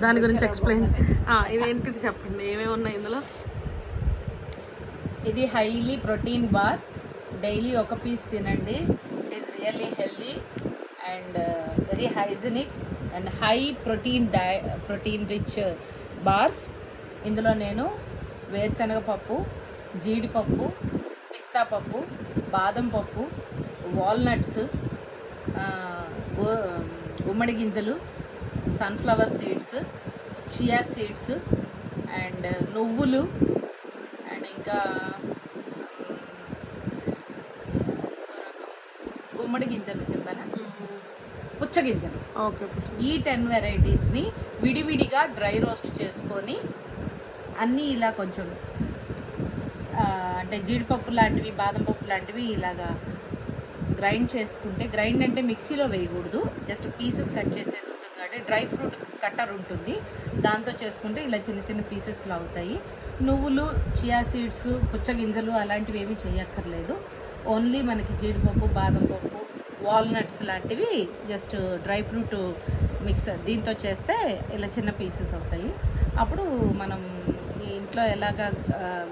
దాని గురించి ఎక్స్ప్లెయిన్. ఇదేంటిది చెప్పండి, ఏమేమి ఉన్నాయి ఇందులో? ఇది హైలీ ప్రోటీన్ బార్. డైలీ ఒక పీస్ తినండి. It is really healthy and very hygienic and high protein rich bars. ఇందులో నేను వేరుశనగ పప్పు, జీడిపప్పు, పిస్తా పప్పు, బాదం పప్పు, వాల్నట్స్, గుమ్మడి గింజలు, sunflower seeds, chia seeds and నువ్వులు అండ్ ఇంకా గుమ్మడి గింజలు చెప్పాను, పుచ్చగింజలు. ఓకే. ఈ 10 వెరైటీస్ని విడివిడిగా డ్రై రోస్ట్ చేసుకొని అన్నీ ఇలా కొంచెం అంటే జీడిపప్పు లాంటివి, బాదం పప్పు లాంటివి ఇలాగా గ్రైండ్ చేసుకుంటే, గ్రైండ్ అంటే మిక్సీలో వేయకూడదు, జస్ట్ పీసెస్ కట్ చేసేది ఉంటుంది కాబట్టి డ్రై ఫ్రూట్ కట్టర్ ఉంటుంది, దాంతో చేసుకుంటే ఇలా చిన్న చిన్న పీసెస్లో అవుతాయి. నువ్వులు, చియా సీడ్స్, పుచ్చగింజలు అలాంటివి ఏమీ చేయక్కర్లేదు. ఓన్లీ మనకి జీడిపప్పు, బాదం పప్పు, వాల్నట్స్ లాంటివి జస్ట్ డ్రై ఫ్రూట్ మిక్సర్ దీంతో చేస్తే ఇలా చిన్న పీసెస్ అవుతాయి. అప్పుడు మనం ఈ ఇంట్లో ఎలాగ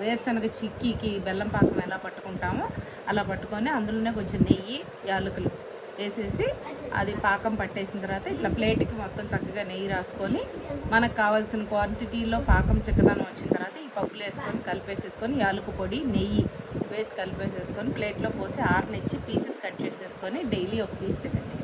వేరుశనగ చిక్కీకి బెల్లం పాకం ఎలా పట్టుకుంటామో అలా పట్టుకొని అందులోనే కొంచెం నెయ్యి, యాలకులు వేసేసి అది పాకం పట్టేసిన తర్వాత ఇట్లా ప్లేట్కి మొత్తం చక్కగా నెయ్యి రాసుకొని మనకు కావాల్సిన క్వాంటిటీలో పాకం చిక్కదనం వచ్చిన తర్వాత ఈ పప్పులు వేసుకొని కలిపేసేసుకొని యాలకు పొడి, నెయ్యి వేసి కలిపేసేసుకొని ప్లేట్లో పోసి ఆరనిచ్చి పీసెస్ కట్ చేసేసుకొని డైలీ ఒక పీస్ తినండి.